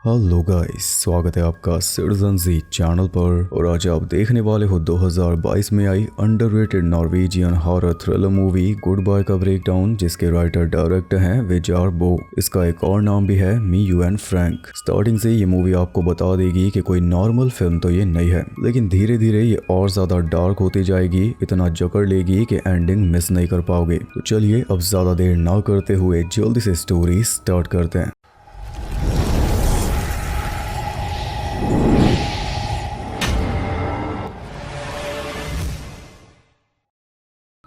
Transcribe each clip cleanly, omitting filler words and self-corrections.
Hello guys, स्वागत है आपका सिटीजन जी चैनल पर। और आज आप देखने वाले हो 2022 में आई underrated Norwegian horror thriller movie good boy का ब्रेकडाउन, जिसके राइटर डायरेक्टर हैं विजार बो। इसका एक और नाम भी है me you and Frank. Starting से ये मूवी आपको बता देगी कि कोई नॉर्मल फिल्म तो ये नहीं है, लेकिन धीरे धीरे ये और ज्यादा डार्क होती जाएगी, इतना जकड़ लेगी कि एंडिंग मिस नहीं कर पाओगे। तो चलिए अब ज्यादा देर ना करते हुए जल्दी से स्टोरी स्टार्ट करते हैं।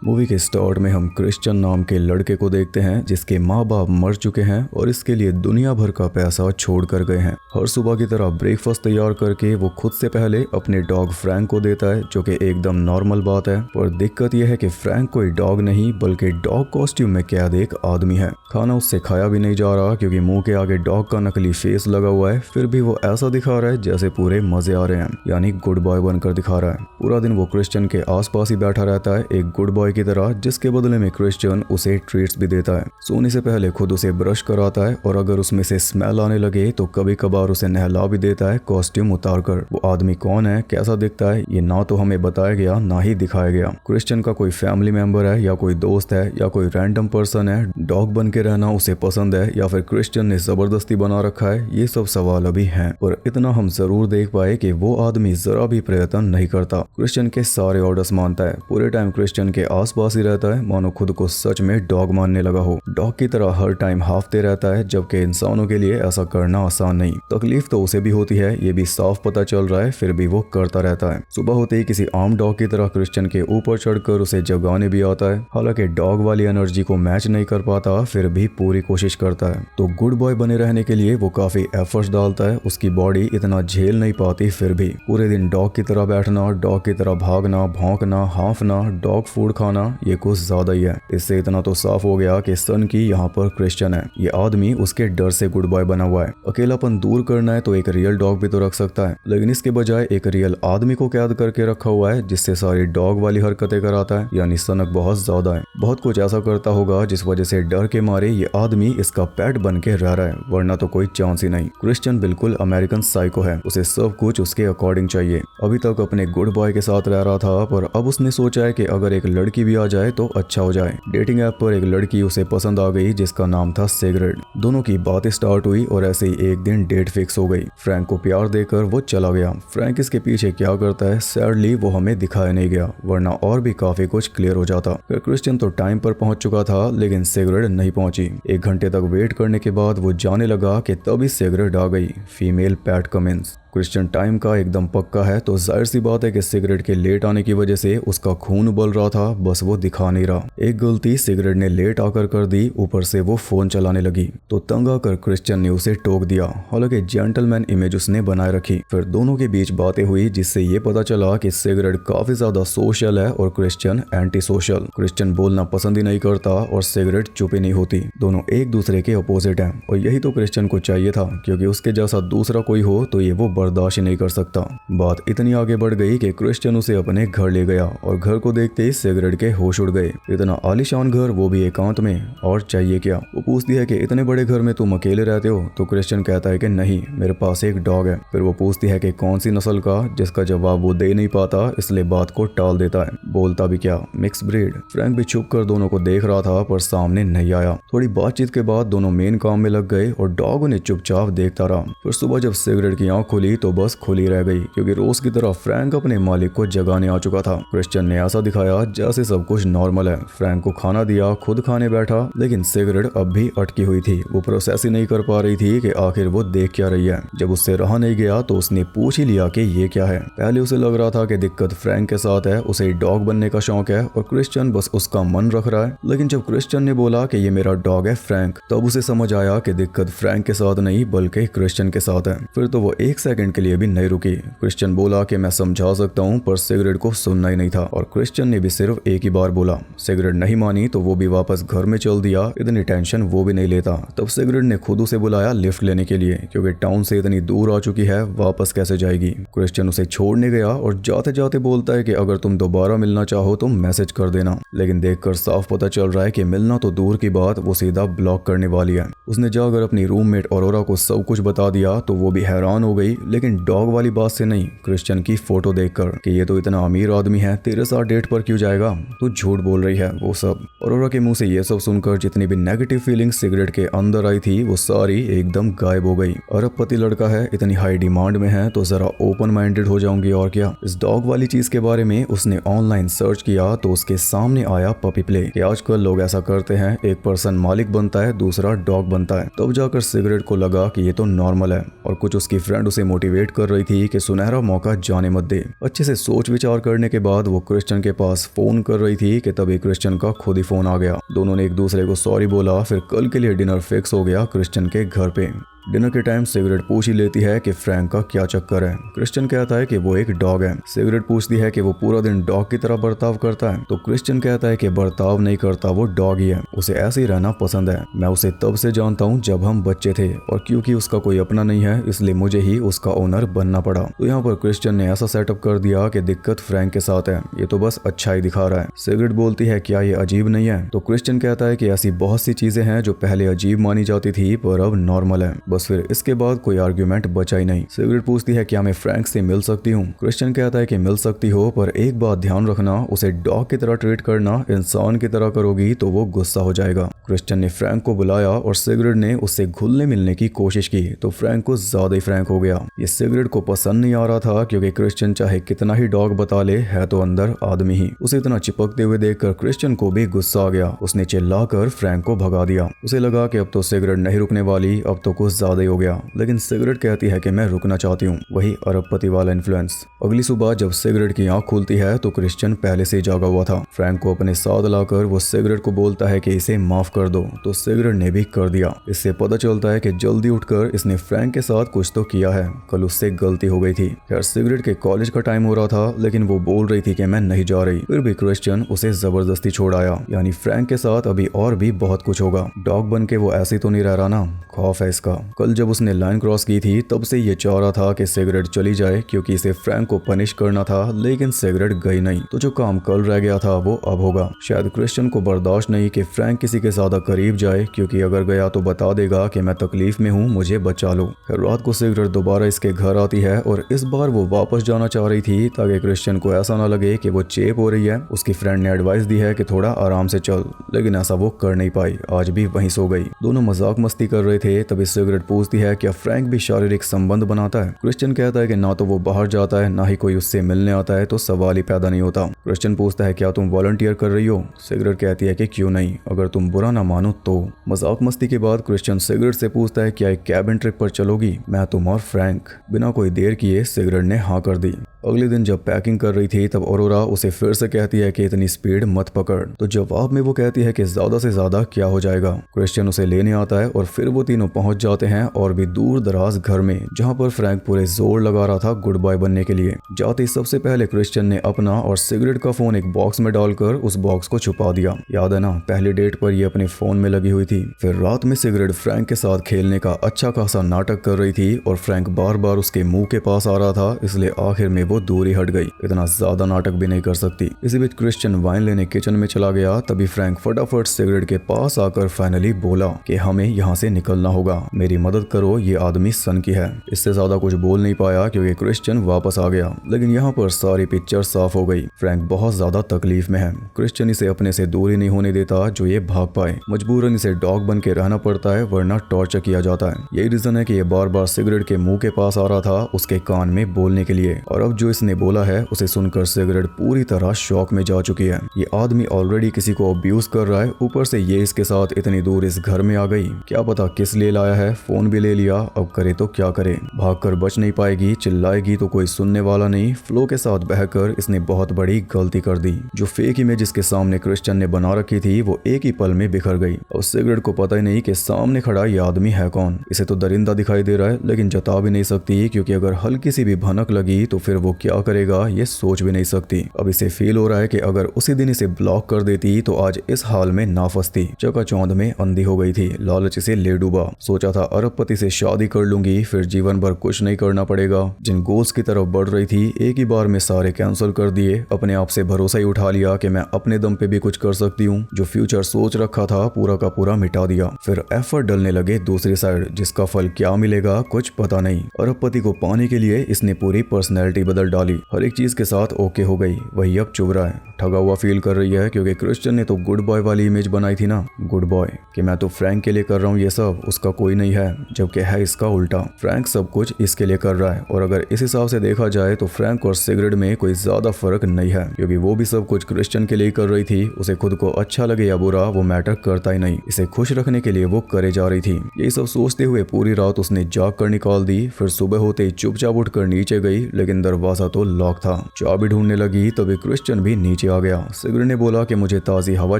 मूवी के स्टार्ट में हम क्रिश्चियन नाम के लड़के को देखते हैं, जिसके माँ बाप मर चुके हैं और इसके लिए दुनिया भर का पैसा छोड़ कर गए हैं। हर सुबह की तरह ब्रेकफास्ट तैयार करके वो खुद से पहले अपने डॉग फ्रैंक को देता है, जो कि एकदम नॉर्मल बात है। पर दिक्कत यह है कि फ्रैंक कोई डॉग नहीं बल्कि डॉग कॉस्ट्यूम में कैद एक आदमी है। खाना उससे खाया भी नहीं जा रहा क्योंकि मुंह के आगे डॉग का नकली फेस लगा हुआ है, फिर भी वो ऐसा दिखा रहा है जैसे पूरे मजे आ रहे हैं, यानी गुड बॉय बनकर दिखा रहा है। पूरा दिन वो क्रिश्चियन के आसपास ही बैठा रहता है एक गुड बॉय की तरह, जिसके बदले में क्रिश्चियन उसे ट्रीट्स भी देता है। सोने से पहले खुद उसे ब्रश कराता है और अगर उसमें से स्मेल आने लगे तो कभी कभार उसे नहला भी देता है कॉस्ट्यूम उतार कर। वो आदमी कौन है, कैसा दिखता है, ये ना तो हमें बताया गया ना ही दिखाया गया। क्रिश्चियन का कोई फैमिली मेंबर है या कोई दोस्त है या कोई रैंडम पर्सन है, डॉग बन के रहना उसे पसंद है या फिर क्रिश्चियन ने जबरदस्ती बना रखा है, ये सब सवाल अभी हैं। और इतना हम जरूर देख पाए कि वो आदमी जरा भी प्रयत्न नहीं करता, क्रिश्चियन के सारे ऑर्डर्स मानता है, पूरे टाइम क्रिश्चियन के आसपास ही रहता है, मानो खुद को सच में डॉग मानने लगा हो। डॉग की तरह हर टाइम हाफते रहता है, जबकि इंसानों के लिए ऐसा करना आसान नहीं। तकलीफ तो उसे भी होती है, ये भी साफ पता चल रहा है, फिर भी वो करता रहता है। सुबह होते ही किसी आम डॉग की तरह क्रिश्चियन के ऊपर चढ़कर उसे जगाने भी आता है। हालांकि डॉग वाली एनर्जी को मैच नहीं कर पाता, फिर भी पूरी कोशिश करता है। तो गुड बॉय बने रहने के लिए वो काफी एफर्ट्स डालता है। उसकी बॉडी इतना झेल नहीं पाती, फिर भी पूरे दिन डॉग की तरह बैठना, डॉग की तरह भागना, भौंकना, हांफना, डॉग फूड खाना, ये कुछ ज्यादा ही है। इससे इतना तो साफ हो गया कि सन की यहाँ पर क्रिश्चियन है। ये आदमी उसके डर से गुड बॉय बना हुआ है। अकेलापन दूर करना है तो एक रियल डॉग भी तो रख सकता है, लेकिन इसके बजाय एक रियल आदमी को कैद करके रखा हुआ है, जिससे सारी डॉग वाली हरकतें कराता है। यानी सनक बहुत ज्यादा है, बहुत कुछ ऐसा करता होगा जिस वजह से डर के मारे ये आदमी इसका पेट बन के रह रहा है, वरना तो कोई चांस ही नहीं। क्रिश्चियन बिल्कुल अमेरिकन साइको है, उसे सब कुछ उसके अकॉर्डिंग चाहिए। अभी तक अपने गुड बॉय के साथ रह रहा था, पर अब उसने सोचा है कि अगर एक लड़की भी आ जाए तो अच्छा हो जाए। डेटिंग ऐप पर एक लड़की उसे पसंद आ गई, जिसका नाम था सिगरेट। दोनों की बातें स्टार्ट हुई और ऐसे ही एक दिन डेट फिक्स हो गई। फ्रैंक को प्यार देकर वो चला गया। फ्रैंक इसके पीछे क्या करता है सैडली वो हमें दिखाया नहीं गया, वरना और भी काफी कुछ क्लियर हो जाता। फिर क्रिश्चियन तो टाइम पर पहुंच चुका था, लेकिन सिगरेट नहीं पहुंची। 1 घंटे तक वेट करने के बाद वो जाने लगा कि तभी सिगरेट आ गई, female PAT Cummins. Christian time का एकदम पक्का है, तो जाहिर सी बात है कि सिगरेट के लेट आने की वजह से उसका खून उबल रहा था, बस वो दिखा नहीं रहा। एक गलती सिगरेट ने लेट आकर कर दी, ऊपर से वो फोन चलाने लगी, तो तंग आकर क्रिश्चियन ने उसे टोक दिया। हालांकि जेंटलमैन इमेज उसने बनाए रखी। फिर दोनों के बीच बातें हुई, जिससे ये पता चला कि सिगरेट काफी ज्यादा सोशल है और क्रिश्चियन एंटी सोशल। क्रिश्चियन बोलना पसंद ही नहीं करता और सिगरेट चुप ही नहीं होती। दोनों एक दूसरे के अपोजिट हैं, और यही तो क्रिश्चियन को चाहिए था, क्योंकि उसके जैसा दूसरा कोई हो तो ये वो बर्दाश्त नहीं कर सकता। बात इतनी आगे बढ़ गई कि क्रिश्चियन उसे अपने घर ले गया, और घर को देखते ही सिगरेट के होश उड़ गए। इतना आलीशान घर, वो भी एकांत में, और चाहिए क्या। वो पूछती है कि इतने बड़े घर में तुम अकेले रहते हो, तो क्रिश्चियन कहता है कि नहीं, मेरे पास एक डॉग है। फिर वो पूछती है कि कौन सी नस्ल का, जिसका जवाब वो दे नहीं पाता, इसलिए बात को टाल देता है। बोलता भी क्या, मिक्स ब्रीड। फ्रैंक भी छुप कर दोनों को देख रहा था, पर सामने नहीं आया। थोड़ी बातचीत के बाद दोनों मेन काम में लग गए और डॉग उन्हें चुपचाप देखता रहा। फिर सुबह जब सिगरेट की आंख खुली तो बस खुली रह गई, क्योंकि रोज की तरह फ्रैंक अपने मालिक को जगाने आ चुका था। क्रिश्चियन ने ऐसा दिखाया जैसे सब कुछ नॉर्मल है। फ्रैंक को खाना दिया, खुद खाने बैठा, लेकिन सिगरेट अब भी अटकी हुई थी। वो प्रोसेस ही नहीं कर पा रही थी कि आखिर वो देख क्या रही है। जब उससे रहा नहीं गया तो उसने पूछ ही लिया कि ये क्या है। पहले उसे लग रहा था कि दिक्कत फ्रैंक के साथ है, उसे डॉग बनने का शौक है और क्रिश्चियन बस उसका मन रख रहा है। लेकिन जब क्रिश्चियन ने बोला कि ये मेरा डॉग है फ्रैंक, तब उसे समझ आया कि दिक्कत फ्रैंक के साथ नहीं बल्कि क्रिश्चियन के साथ है। फिर तो वो 1 सेकंड सेकंड के लिए भी नहीं रुकी। क्रिश्चियन बोला कि मैं समझा सकता हूँ, पर सिगरेट को सुनना ही नहीं था और क्रिश्चियन ने भी सिर्फ एक ही बार बोला। सिगरेट नहीं मानी तो वो भी वापस घर में चल दिया। इतनी टेंशन वो भी नहीं लेता। तब सिगरेट ने खुद उसे बुलाया लिफ्ट लेने के लिए, क्योंकि टाउन से इतनी दूर आ चुकी है, वापस कैसे जाएगी। क्रिश्चियन उसे छोड़ने गया और जाते जाते बोलता है कि अगर तुम दोबारा मिलना चाहो तो मैसेज कर देना। लेकिन देखकर साफ पता चल रहा है कि मिलना तो दूर की बात, वो सीधा ब्लॉक करने वाली है। उसने जाकर अपनी रूममेट ऑरोरा को सब कुछ बता दिया तो वो भी हैरान हो गई, लेकिन डॉग वाली बात से नहीं, क्रिश्चियन की फोटो देखकर कि ये तो इतना अमीर आदमी है, तेरे साथ डेट पर क्यों जाएगा, तू झूठ बोल रही है, वो सब। ऑरोरा के मुंह से ये सब सुनकर जितनी भी नेगेटिव फीलिंग सिगरेट के अंदर आई थी वो सारी एकदम गायब हो गई। अरबपति लड़का है, इतनी हाई डिमांड में है तो जरा ओपन माइंडेड हो जाऊंगी और क्या। इस डॉग वाली चीज के बारे में उसने ऑनलाइन सर्च किया तो उसके सामने आया पपी प्ले, कि आजकल लोग ऐसा करते हैं, एक पर्सन मालिक बनता है, दूसरा डॉग बनता है। तब जाकर सिगरेट को लगा कि ये तो नॉर्मल है और कुछ उसकी फ्रेंड उसे मोटिवेट कर रही थी कि सुनहरा मौका जाने मत दे। अच्छे से सोच विचार करने के बाद वो क्रिश्चियन के पास फोन कर रही थी कि तभी क्रिश्चियन का खुद ही फोन आ गया। दोनों ने एक दूसरे को सॉरी बोला, फिर कल के लिए डिनर फिक्स हो गया क्रिश्चियन के घर पे। डिनर के टाइम सिगरेट पूछ ही लेती है कि फ्रैंक का क्या चक्कर है। क्रिश्चियन कहता है कि वो एक डॉग है। सिगरेट पूछती है कि वो पूरा दिन डॉग की तरह बर्ताव करता है, तो क्रिश्चियन कहता है कि बर्ताव नहीं करता, वो डॉग ही है, उसे ऐसे ही रहना पसंद है। मैं उसे तब से जानता हूँ जब हम बच्चे थे, और क्योंकि उसका कोई अपना नहीं है इसलिए मुझे ही उसका ओनर बनना पड़ा। तो यहाँ पर क्रिश्चियन ने ऐसा सेटअप कर दिया कि दिक्कत फ्रैंक के साथ है, ये तो बस अच्छा ही दिखा रहा है। सिगरेट बोलती है क्या ये अजीब नहीं है, तो क्रिश्चियन कहता है कि ऐसी बहुत सी चीजें हैं जो पहले अजीब मानी जाती थी पर अब नॉर्मल है। बस फिर इसके बाद कोई आर्ग्यूमेंट बचा ही नहीं। सिगरेट पूछती है क्या मैं फ्रैंक से मिल सकती हूँ। क्रिश्चियन कहता है कि मिल सकती हो, पर एक बात ध्यान रखना, उसे डॉग की तरह ट्रीट करना, इंसान की तरह करोगी तो वो गुस्सा हो जाएगा। क्रिश्चियन ने फ्रैंक को बुलाया और सिगरेट ने उससे घुलने मिलने की कोशिश की तो फ्रैंक को ज्यादा ही फ्रैंक हो गया। ये सिगरेट को पसंद नहीं आ रहा था, क्योंकि क्रिश्चियन चाहे कितना ही डॉग बता ले, है तो अंदर आदमी ही। उसे इतना चिपकते हुए देखकर क्रिश्चियन को भी गुस्सा आ गया। उसने चिल्लाकर फ्रैंक को भगा दिया। उसे लगा कि अब तो सिगरेट नहीं रुकने वाली, अब तो कुछ ज्यादा ही हो गया, लेकिन सिगरेट कहती है कि मैं रुकना चाहती हूँ। वही अरबपति वाला इन्फ्लुएंस। अगली सुबह जब सिगरेट की आंख खुलती है तो क्रिश्चियन पहले से जागा हुआ था। फ्रैंक को अपने साथ लाकर वो सिगरेट को बोलता है कि इसे माफ कर दो, तो सिगरेट ने भी कर दिया। इससे पता चलता है कि जल्दी उठकर इसने फ्रैंक के साथ कुछ तो किया है, कल उससे गलती हो गई थी। खैर सिगरेट के कॉलेज का टाइम हो रहा था, लेकिन वो बोल रही थी कि मैं नहीं जा रही, फिर भी क्रिश्चियन उसे जबरदस्ती छोड़ आया। यानी फ्रैंक के साथ अभी और भी बहुत कुछ होगा। डॉग बन के वो ऐसे तो नहीं रह रहा ना, खौफ है इसका। कल जब उसने लाइन क्रॉस की थी तब से ये चाह रहा था कि सिगरेट चली जाए, क्योंकि इसे फ्रैंक को पनिश करना था, लेकिन सिगरेट गई नहीं, तो जो काम कल रह गया था वो अब होगा। शायद क्रिश्चियन को बर्दाश्त नहीं कि फ्रैंक किसी के ज्यादा करीब जाए, क्योंकि अगर गया तो बता देगा कि मैं तकलीफ में हूँ, मुझे बचा लो। फिर रात को सिगरेट दोबारा इसके घर आती है और इस बार वो वापस जाना चाह रही थी ताकि क्रिश्चियन को ऐसा ना लगे कि वो चेप हो रही है। उसकी फ्रेंड ने एडवाइस दी है कि थोड़ा आराम से चल, लेकिन ऐसा वो कर नहीं पाई, आज भी वहीं सो गई। दोनों मजाक मस्ती कर रहे थे तभी सिगरेट पूछती है क्या फ्रैंक भी शारीरिक संबंध बनाता है। क्रिश्चियन कहता है कि ना तो वो बाहर जाता है, ना ही कोई उससे मिलने आता है, तो सवाल ही पैदा नहीं होता। क्रिश्चियन पूछता है क्या तुम वॉलंटियर कर रही हो। सिगरेट कहती है कि क्यों नहीं, अगर तुम बुरा ना मानो तो। मजाक मस्ती के बाद क्रिश्चियन सिगरेट से पूछता है क्या एक कैबिन ट्रिप पर चलोगी, मैं, तुम और फ्रैंक। बिना कोई देर किए सिगरेट ने हाँ कर दी। अगले दिन जब पैकिंग कर रही थी तब ऑरोरा उसे फिर से कहती है कि इतनी स्पीड मत पकड़, तो जवाब में वो कहती है कि ज्यादा से ज्यादा क्या हो जाएगा। क्रिश्चियन उसे लेने आता है और फिर वो तीनों पहुंच जाते हैं और भी दूर दराज घर में, जहां पर फ्रैंक पूरे जोर लगा रहा था गुड बाय बनने के लिए। जाते ही सबसे पहले क्रिश्चियन ने अपना और सिगरेट का फोन एक बॉक्स में डालकर उस बॉक्स को छुपा दिया। याद है ना, पहली डेट पर ये अपने फोन में लगी हुई थी। फिर रात में सिगरेट फ्रैंक के साथ खेलने का अच्छा खासा नाटक कर रही थी और फ्रैंक बार बार उसके मुंह के पास आ रहा था, इसलिए आखिर में वो दूरी हट गई। इतना ज्यादा नाटक भी नहीं कर सकती। इसी बीच क्रिश्चियन वाइन लेने किचन में चला गया, तभी फ्रैंक फटाफट सिगरेट के पास आकर फाइनली बोला कि हमें यहाँ से निकलना होगा, मेरी मदद करो, ये आदमी सन की है। इससे ज्यादा कुछ बोल नहीं पाया क्योंकि क्रिश्चियन वापस आ गया, लेकिन यहाँ पर सारी पिक्चर साफ हो गई। फ्रैंक बहुत ज्यादा तकलीफ में है। क्रिश्चियन इसे अपने से दूरी नहीं होने देता जो ये भाग पाए। मजबूरन इसे डॉग बन के रहना पड़ता है, वरना टॉर्चर किया जाता है। यही रीजन है कि ये बार बार सिगरेट के मुंह के पास आ रहा था उसके कान में बोलने के लिए। और अब जो इसने बोला है उसे सुनकर सिगरेट पूरी तरह शॉक में जा चुकी है। ये आदमी ऑलरेडी किसी को अब्यूज कर रहा है, ऊपर से ये इसके साथ इतनी दूर इस घर में आ गई। क्या पता किस लिए लाया है, फोन भी ले लिया, अब करे तो क्या करे। भागकर बच नहीं पाएगी, चिल्लाएगी तो कोई सुनने वाला नहीं। फ्लो के साथ बहकर इसने बहुत बड़ी गलती कर दी। जो फेक इमेज इसके सामने क्रिश्चियन ने बना रखी थी वो एक ही पल में बिखर गई और सिगरेट को पता ही नहीं कि सामने खड़ा ये आदमी है कौन। इसे तो दरिंदा दिखाई दे रहा है लेकिन जता भी नहीं सकती, क्योंकि अगर हल्की सी भी भनक लगी तो फिर वो क्या करेगा ये सोच भी नहीं सकती। अब इसे फील हो रहा है कि अगर उसी दिन इसे ब्लॉक कर देती तो आज इस हाल में ना फंसती। चकाचौंध में अंधी हो गई थी, लालच इसे ले डूबा। सोचा था अरबपति से शादी कर लूंगी, फिर जीवन भर कुछ नहीं करना पड़ेगा। जिन गोल्स की तरफ बढ़ रही थी एक ही बार में सारे कैंसिल कर दिए। अपने आप से भरोसा ही उठा लिया कि मैं अपने दम पे भी कुछ कर सकती हूँ। जो फ्यूचर सोच रखा था पूरा का पूरा मिटा दिया। फिर एफर्ट डलने लगे दूसरी साइड, जिसका फल क्या मिलेगा कुछ पता नहीं। अरबपति को पाने के लिए इसने पूरी पर्सनैलिटी बदल डाली, हर एक चीज के साथ ओके हो गई। वही अब चुभ रहा है, ठगा हुआ फील कर रही है, क्योंकि क्रिश्चियन ने तो गुड बॉय वाली इमेज बनाई थी ना, गुड बॉय कि मैं तो फ्रैंक के लिए कर रहा हूँ ये सब, उसका कोई नहीं है, जबकि है इसका उल्टा। फ्रैंक सब कुछ इसके लिए कर रहा है। और अगर इस हिसाब से देखा जाए तो फ्रैंक और सिगरेट में कोई ज्यादा फर्क नहीं है, क्योंकि वो भी सब कुछ क्रिश्चियन के लिए कर रही थी। उसे खुद को अच्छा लगे या बुरा वो मैटर करता ही नहीं, इसे खुश रखने के लिए वो करे जा रही थी। ये सब सोचते हुए पूरी रात उसने जाग कर निकाल दी। फिर सुबह होते ही चुपचाप उठकर नीचे गई, लेकिन दरवाजा तो लॉक था। चाबी ढूंढने लगी तभी क्रिश्चियन भी नीचे आ गया। सिगरेट ने बोला कि मुझे ताजी हवा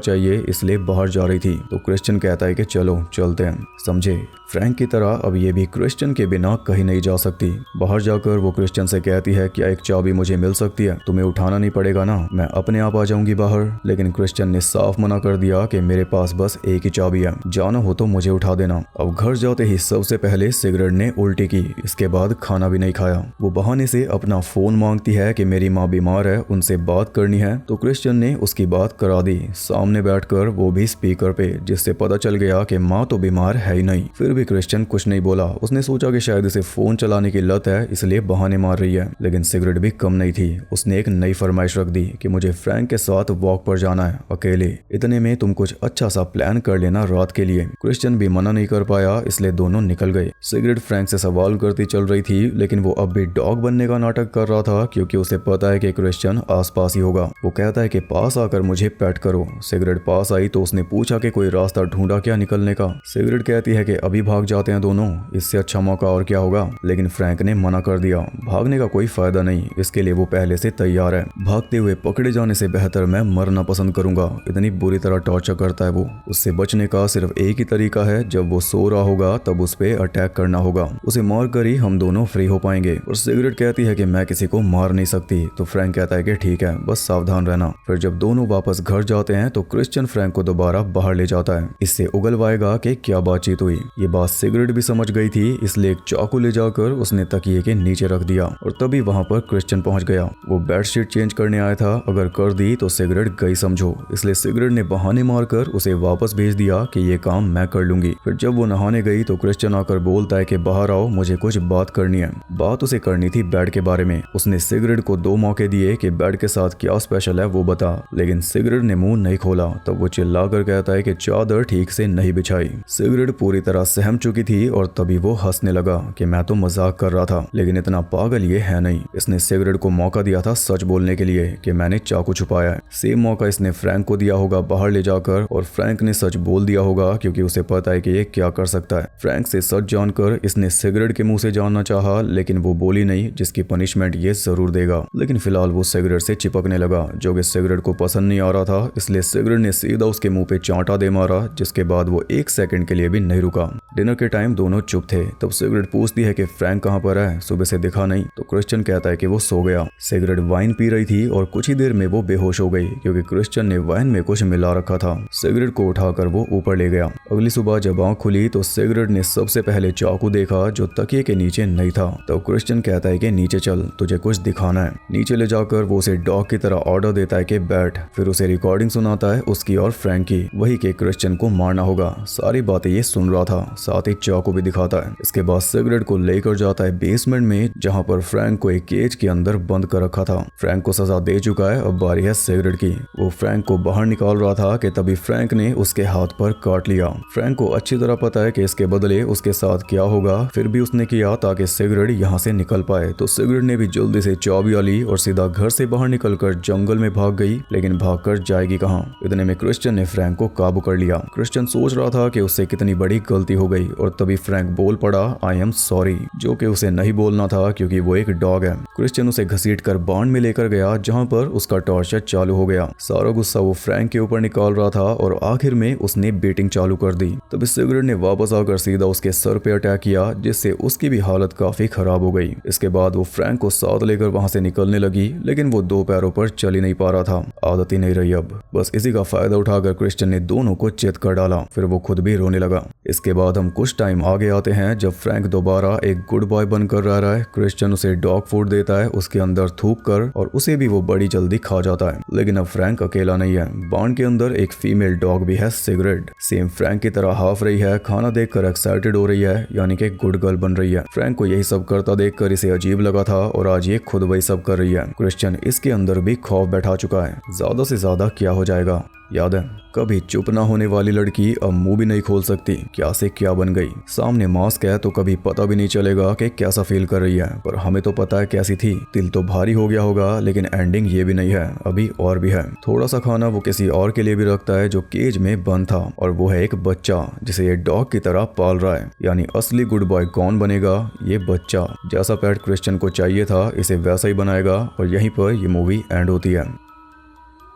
चाहिए, इसलिए बाहर जा रही थी। तो क्रिश्चियन कहता है कि चलो चलते हैं। समझे, फ्रैंक की तरह अब ये भी क्रिश्चियन के बिना कहीं नहीं जा सकती। बाहर जाकर वो क्रिश्चियन से कहती है क्या एक चाबी मुझे मिल सकती है, तुम्हें उठाना नहीं पड़ेगा ना, मैं अपने आप आ जाऊंगी बाहर। लेकिन क्रिश्चियन ने साफ मना कर दिया कि मेरे पास बस एक ही चाबी है, जाना हो तो मुझे उठा देना। अब घर जाते ही सबसे पहले सिगरेट ने उल्टी की, इसके बाद खाना भी नहीं खाया। वो बहाने से अपना फोन मांगती है कि मेरी माँ बीमार है, उनसे बात करनी है। तो क्रिश्चियन ने उसकी बात करा दी, सामने बैठकर, वो भी स्पीकर पे, जिससे पता चल गया कि माँ तो बीमार है ही नहीं। फिर भी क्रिश्चियन कुछ नहीं बोला। उसने सोचा कि शायद इसे फोन चलाने की लत है, इसलिए बहाने मार रही है। लेकिन सिगरेट भी कम नहीं थी। उसने एक नई फरमाइश रख दी कि मुझे फ्रैंक के साथ वॉक पर जाना है अकेले, इतने में तुम कुछ अच्छा सा प्लान कर लेना रात के लिए। क्रिश्चियन भी मना नहीं कर पाया, इसलिए दोनों निकल गए। सिगरेट फ्रैंक से सवाल करती चल रही थी, लेकिन वो अब भी डॉग बनने का नाटक कर रहा था, क्योंकि उसे पता है कि क्रिश्चियन आसपास ही होगा। वो कहता है कि पास आकर मुझे पेट करो। सिगरेट पास आई तो उसने पूछा कि कोई रास्ता ढूंढा क्या निकलने का। सिगरेट कहती है कि अभी भाग जाते हैं दोनों, इससे अच्छा मौका और क्या होगा। लेकिन फ्रैंक ने मना कर दिया, भागने का कोई फायदा नहीं, इसके लिए वो पहले से तैयार है। भागते हुए पकड़े जाने से बेहतर मैं मरना पसंद करूंगा, इतनी बुरी तरह टॉर्चर करता है वो। उससे बचने का सिर्फ एक ही तरीका है, जब वो सो रहा होगा तब उस पे अटैक करना होगा, उसे मार कर ही हम दोनों फ्री हो पाएंगे। और सिगरेट कहती है कि मैं किसी को मार नहीं सकती। तो फ्रैंक कहता है कि ठीक है, बस सावधान रहना। फिर जब दोनों वापस घर जाते हैं तो क्रिश्चियन फ्रैंक को दोबारा बाहर ले जाता है, इससे उगलवाएगा कि क्या बातचीत हुई। ये बात सिगरेट भी समझ गई थी, इसलिए एक चाकू ले जाकर उसने तकिए के नीचे रख दिया। और तभी वहां पर क्रिश्चियन पहुंच गया। वो बेडशीट चेंज करने आया था, अगर कर दी तो सिगरेट गई समझो, इसलिए सिगरेट ने बहाने मारकर उसे वापस भेज दिया कि ये काम मैं कर लूंगी। फिर जब वो नहाने गई तो क्रिश्चियन आकर बोलता है कि बाहर आओ, मुझे कुछ बात करनी है। बात उसे करनी थी बेड के बारे में। उसने सिगरेट को 2 मौके दिए कि बेड के साथ क्या स्पेशल है वो बता, लेकिन सिगरेट ने मुंह नहीं खोला। तब वो चिल्लाकर कहता है कि चादर ठीक से नहीं बिछाई। सिगरेट पूरी तरह सहम चुकी थी और तभी वो हंसने लगा कि मैं तो मजाक कर रहा था, लेकिन इतना पागल ये है नहीं। इसने सिगरेट को मौका दिया था सच बोलने के लिए कि मैंने चाकू छुपाया है। सेम मौका इसने फ्रैंक को दिया होगा बाहर ले जाकर, और फ्रैंक ने सच बोल दिया होगा, क्योंकि उसे पता है कि ये क्या कर सकता है। फ्रैंक से सच जानकर इसने सिगरेट के मुंह से जानना चाहा, लेकिन वो बोली नहीं, जिसकी पनिशमेंट ये जरूर देगा। लेकिन फिलहाल वो सिगरेट से चिपकने लगा, जो कि सिगरेट को पसंद नहीं आ रहा था, इसलिए सिगरेट ने सीधा उसके मुंह पे चांटा दे मारा, जिसके बाद वो 1 सेकंड के लिए भी नहीं रुका। डिनर के टाइम दोनों चुप थे। तब सिगरेट पूछती है कि फ्रैंक कहाँ पर है, सुबह से दिखा नहीं। तो क्रिश्चियन कहता है कि वो सो गया। सिगरेट वाइन पी रही थी और कुछ ही देर में वो बेहोश हो गई, क्योंकि क्रिश्चियन ने वाइन में कुछ मिला रखा था। सिगरेट को उठाकर वो ऊपर ले गया। अगली सुबह जब आँख खुली तो सिगरेट ने सबसे पहले चाकू देखा, जो तकिए के नीचे नहीं था। तो क्रिश्चियन कहता है कि नीचे चल, तुझे कुछ दिखाना है। नीचे ले जाकर वो उसे डॉग की तरह ऑर्डर देता है कि बैठ। फिर उसे रिकॉर्डिंग सुनाता है उसकी और फ्रैंक की, वही के क्रिश्चियन को मारना होगा। सारी बातें ये सुन रहा था, साथ ही चाकू भी दिखाता है। इसके बाद सिगरेट को लेकर जाता है बेसमेंट में, जहाँ पर फ्रैंक को एक केज के अंदर बंद कर रखा था। फ्रैंक को सजा दे चुका है, अब बारी है सिगरेट की। वो फ्रैंक को बाहर निकाल रहा था कि तभी फ्रैंक ने उसके हाथ पर काट लिया। फ्रैंक को अच्छी तरह पता है कि इसके बदले उसके साथ क्या होगा, फिर भी उसने किया ताकि सिगरेट यहाँ से निकल पाए। तो सिगरेट ने भी जल्दी से चाबी ली और सीधा घर से बाहर निकलकर जंगल में भाग गई, लेकिन भागकर जाएगी कहाँ। इतने में क्रिश्चियन ने फ्रैंक को काबू कर लिया। क्रिश्चियन सोच रहा था कि उससे कितनी बड़ी गलती हो गई और तभी फ्रैंक बोल पड़ा आई एम सॉरी, जो कि उसे नहीं बोलना था क्योंकि वो एक डॉग है। क्रिश्चियन उसे घसीटकर बांड में लेकर गया जहाँ पर उसका टॉर्चर चालू हो गया। सारा गुस्सा वो फ्रैंक के ऊपर निकाल रहा था और आखिर में उसने बेटिंग चालू कर दी। तभी सिगरेट ने वापस आकर सीधा उसके सर पे अटैक किया, जिससे उसकी भी हालत काफी खराब हो गई। इसके बाद वो फ्रैंक को साथ लेकर वहां से निकलने लगी, लेकिन वो दो पैरों पर चल ही नहीं पा रहा था। आदत ही नहीं रही अब। बस इसी का फायदा उठाकर क्रिश्चियन ने दोनों को चित कर डाला, फिर वो खुद भी रोने लगा। इसके बाद हम कुछ टाइम आगे आते हैं जब फ्रैंक दोबारा एक गुड बॉय बनकर रह रहा है। क्रिश्चियन उसे डॉग फूड देता है उसके अंदर थूक कर और उसे भी वो बड़ी जल्दी खा जाता है। लेकिन अब फ्रैंक अकेला नहीं है, बांड के अंदर एक फीमेल डॉग भी है, सिगरेट। सेम फ्रैंक की तरह हाफ रही है, खाना देखकर एक्साइटेड हो रही है, यानी कि गुड गर्ल बन रही है। फ्रैंक को यही सब करता देखकर इसे अजीब लगा था और आज ये खुद वही सब कर रही है। क्रिश्चियन इसके अंदर भी खौफ बैठा चुका है, ज्यादा से ज्यादा क्या हो जाएगा। याद है, कभी चुप ना होने वाली लड़की अब मुंह भी नहीं खोल सकती, क्या से क्या बन गई। सामने मास्क है तो कभी पता भी नहीं चलेगा कि कैसा फील कर रही है, पर हमें तो पता है कैसी थी। दिल तो भारी हो गया होगा, लेकिन एंडिंग ये भी नहीं है, अभी और भी है। थोड़ा सा खाना वो किसी और के लिए भी रखता है जो केज में बंद था, और वो है एक बच्चा जिसे ये डॉग की तरह पाल रहा है। यानी असली गुड बॉय कौन बनेगा? ये बच्चा। जैसा पेट क्रिश्चियन को चाहिए था इसे वैसा ही बनाएगा, और यहीं पर ये मूवी एंड होती है।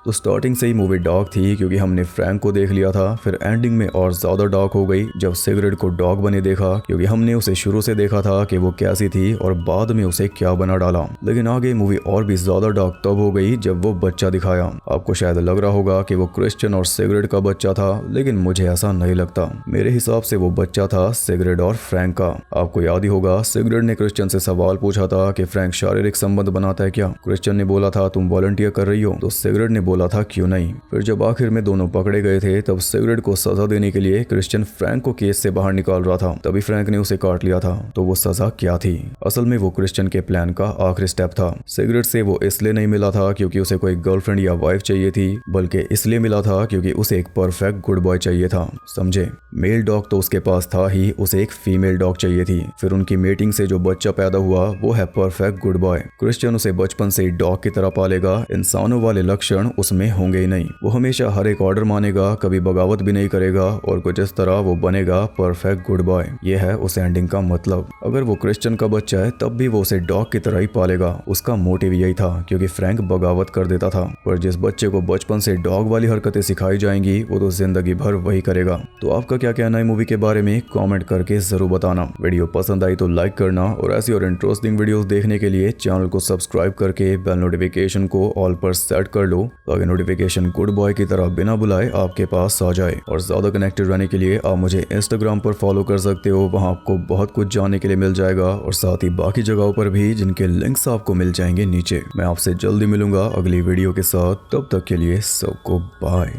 तो स्टार्टिंग से ही मूवी डार्क थी क्योंकि हमने फ्रैंक को देख लिया था, फिर एंडिंग में और ज्यादा डार्क हो गई जब सिगरेट को डॉग बने देखा, क्योंकि हमने उसे शुरू से देखा था कि वो कैसी थी और बाद में उसे क्या बना डाला। लेकिन आगे मूवी और भी ज्यादा डार्क तब हो गई जब वो बच्चा दिखाया। आपको शायद लग रहा होगा कि वो क्रिश्चियन और सिगरेट का बच्चा था, लेकिन मुझे ऐसा नहीं लगता। मेरे हिसाब से वो बच्चा था सिगरेट और फ्रैंक का। आपको याद ही होगा, सिगरेट ने क्रिश्चियन से सवाल पूछा था कि फ्रैंक शारीरिक संबंध बनाता है क्या। क्रिश्चियन ने बोला था तुम वॉलंटियर कर रही हो, तो सिगरेट ने बोला था क्यों नहीं। फिर जब आखिर में दोनों पकड़े गए थे तब सिगरेट को सजा देने के लिए क्रिश्चियन फ्रैंक को केस से बाहर निकाल रहा था, तभी फ्रैंक ने उसे काट लिया था। तो वो सजा क्या थी? असल में वो क्रिश्चियन के प्लान का आखिरी स्टेप था। सिगरेट से वो इसलिए नहीं मिला था क्योंकि उसे कोई गर्लफ्रेंड या वाइफ चाहिए थी, बल्कि इसलिए मिला था क्योंकि उसे एक परफेक्ट गुड बॉय चाहिए था। समझे? मेल डॉग तो उसके पास था ही, उसे एक फीमेल डॉग चाहिए थी। फिर उनकी मेटिंग से जो बच्चा पैदा हुआ वो है परफेक्ट गुड बॉय। क्रिश्चियन उसे बचपन से ही डॉग की तरह पालेगा, इंसानों वाले लक्षण उसमें होंगे ही नहीं। वो हमेशा हर एक ऑर्डर मानेगा, कभी बगावत भी नहीं करेगा, और कुछ इस तरह वो बनेगा परफेक्ट गुड बॉय। ये है उस एंडिंग का मतलब। अगर वो क्रिश्चियन का बच्चा है तब भी वो उसे डॉग की तरह ही पालेगा। उसका मोटिव यही था क्योंकि फ्रैंक बगावत कर देता था। पर जिस बच्चे को बचपन से डॉग वाली हरकतें सिखाई जाएंगी वो तो जिंदगी भर वही करेगा। तो आपका क्या कहना है मूवी के बारे में? कमेंट करके जरूर बताना। वीडियो पसंद आई तो लाइक करना, और ऐसी और इंटरेस्टिंग वीडियोस देखने के लिए चैनल को सब्सक्राइब करके बेल नोटिफिकेशन को ऑल पर सेट कर लो, ताकि नोटिफिकेशन गुड बॉय की तरह बिना बुलाए आपके पास आ जाए। और ज्यादा कनेक्टेड रहने के लिए आप मुझे इंस्टाग्राम पर फॉलो कर सकते हो, वहां आपको बहुत कुछ जानने के लिए मिल जाएगा, और साथ ही बाकी जगहों पर भी जिनके लिंक्स आपको मिल जाएंगे नीचे। मैं आपसे जल्दी मिलूंगा अगली वीडियो के साथ, तब तक के लिए सबको बाय।